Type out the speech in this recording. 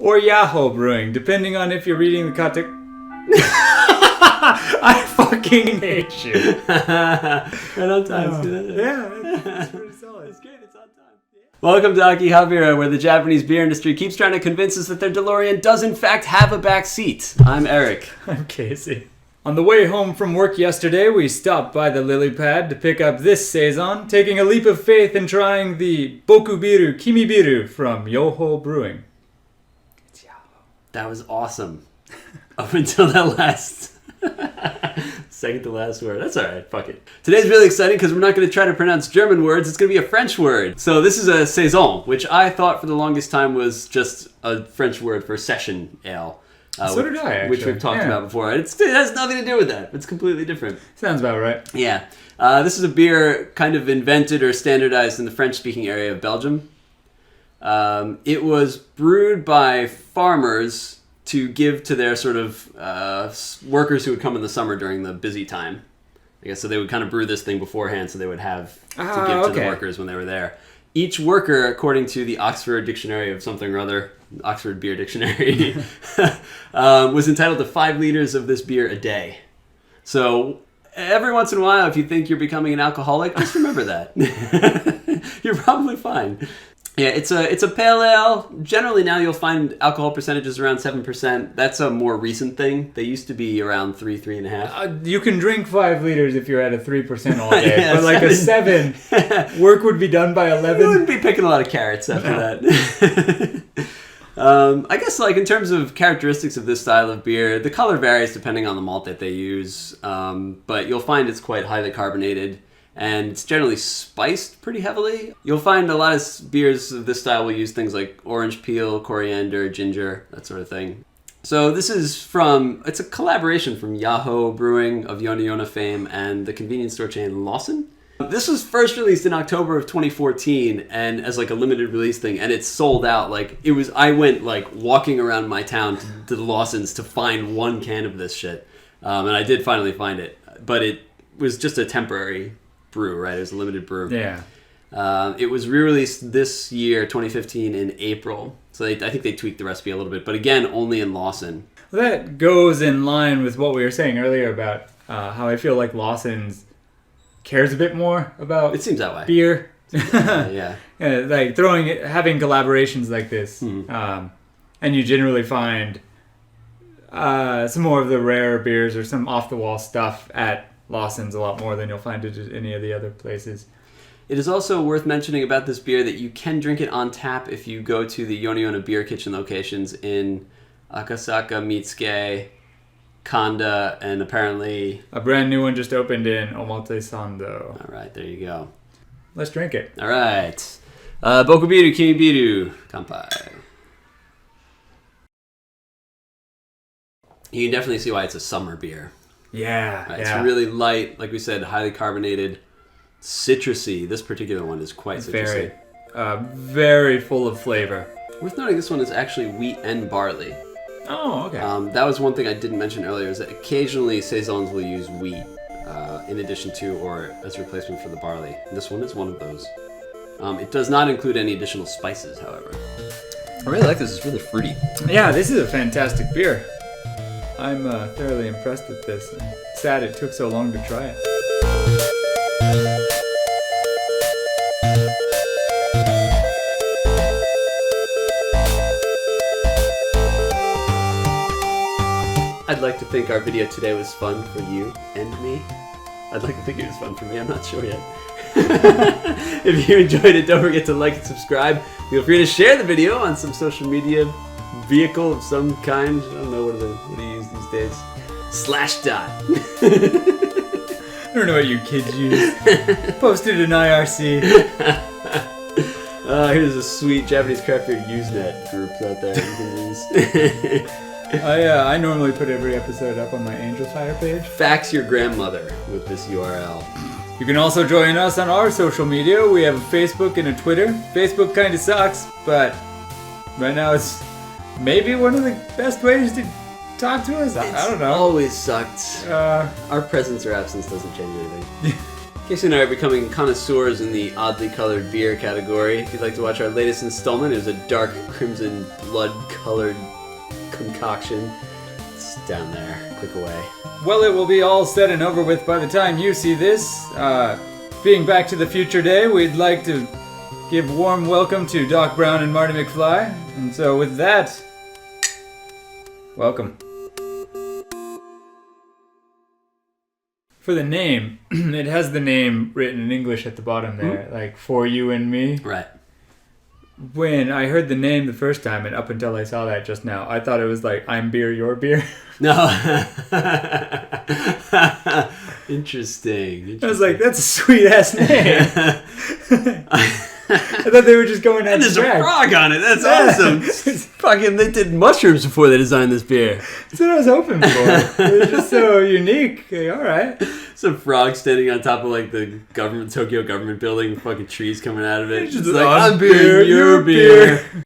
or Yaho Brewing, depending on if you're reading the context. I fucking hate you. Right on time. That's pretty solid. It's good. It's on time. Yeah. Welcome to Akihabeera, where the Japanese beer industry keeps trying to convince us that their DeLorean does in fact have a back seat. I'm Eric. I'm Casey. On the way home from work yesterday, we stopped by the lily pad to pick up this saison, taking a leap of faith and trying the Boku Beer Kimi Beer from Yoho Brewing. It's Yaho. That was awesome. Up until that last... second to last word. That's alright, fuck it. Today's really exciting because we're not going to try to pronounce German words, it's going to be a French word. So this is a saison, which I thought for the longest time was just a French word for session ale. So did I, actually. Which we've talked about before. It has nothing to do with that. It's completely different. Sounds about right. Yeah. This is a beer kind of invented or standardized in the French-speaking area of Belgium. It was brewed by farmers to give to their sort of workers who would come in the summer during the busy time. I guess so they would kind of brew this thing beforehand so they would have to give to the workers when they were there. Each worker, according to the Oxford Dictionary of something or other, Oxford Beer Dictionary, was entitled to 5 liters of this beer a day. So every once in a while, if you think you're becoming an alcoholic, just remember that. You're probably fine. Yeah, it's a pale ale. Generally now you'll find alcohol percentages around 7%. That's a more recent thing. They used to be around 3.5. You can drink 5 liters if you're at a 3% all day, yeah, but like a 7, work would be done by 11. You wouldn't be picking a lot of carrots after that. I guess like in terms of characteristics of this style of beer, the color varies depending on the malt that they use, but you'll find it's quite highly carbonated. And it's generally spiced pretty heavily. You'll find a lot of beers of this style will use things like orange peel, coriander, ginger, that sort of thing. So this is it's a collaboration from Yaho Brewing of Yona Yona fame and the convenience store chain Lawson. This was first released in October of 2014 and as like a limited release thing, and it's sold out. I went like walking around my town to the Lawsons to find one can of this shit. And I did finally find it, but it was just a temporary brew, right? It was a limited brew. Yeah. It was re-released this year, 2015, in April. So I think they tweaked the recipe a little bit, but again, only in Lawson. That goes in line with what we were saying earlier about how I feel like Lawson's cares a bit more about it seems that way. Beer. Yeah. Like having collaborations like this, and you generally find some more of the rare beers or some off-the-wall stuff at Lawson's a lot more than you'll find it at any of the other places. It is also worth mentioning about this beer that you can drink it on tap if you go to the Yona Yona Beer Kitchen locations in Akasaka, Mitsuke, Kanda, and apparently... a brand new one just opened in Omotesando. All right, there you go. Let's drink it. All right. Boku Beer, Kimi Beer, Kanpai. You can definitely see why it's a summer beer. Yeah, It's really light, like we said, highly carbonated, citrusy. This particular one is quite citrusy. Very full of flavor. Worth noting, this one is actually wheat and barley. Oh, okay. That was one thing I didn't mention earlier, is that occasionally saisons will use wheat in addition to or as a replacement for the barley. And this one is one of those. It does not include any additional spices, however. I really like this. It's really fruity. Yeah, this is a fantastic beer. I'm thoroughly impressed with this. I'm sad it took so long to try it. I'd like to think our video today was fun for you and me. I'd like to think it was fun for me. I'm not sure yet. If you enjoyed it, don't forget to like and subscribe. Feel free to share the video on some social media vehicle of some kind. I don't know what do you use these days. Slashdot. I don't know what you kids use. Posted in IRC. Here's a sweet Japanese craft beer Usenet group out there you can use. I normally put every episode up on my Angel Fire page. Fax your grandmother with this URL. You can also join us on our social media. We have a Facebook and a Twitter. Facebook kind of sucks, but right now it's maybe one of the best ways to talk to us. I don't know. Always sucked. Our presence or absence doesn't change anything. Casey and I are becoming connoisseurs in the oddly colored beer category. If you'd like to watch our latest installment, it was a dark crimson blood-colored concoction. It's down there. Click away. Well, it will be all said and over with by the time you see this. Being Back to the Future Day, we'd like to give warm welcome to Doc Brown and Marty McFly. And so with that, welcome. For the name, it has the name written in English at the bottom there, like For You and Me. Right. When I heard the name the first time, and up until I saw that just now, I thought it was like I'm beer, your beer. No. Interesting. I was like, that's a sweet ass name. I thought they were just going out. And there's a frog on it. That's awesome. Fucking, they did mushrooms before they designed this beer. That's what I was hoping for. It was just so unique. Like, all right. Some frog standing on top of like the Tokyo government building, fucking trees coming out of it. It's just like, I'm beer, your beer.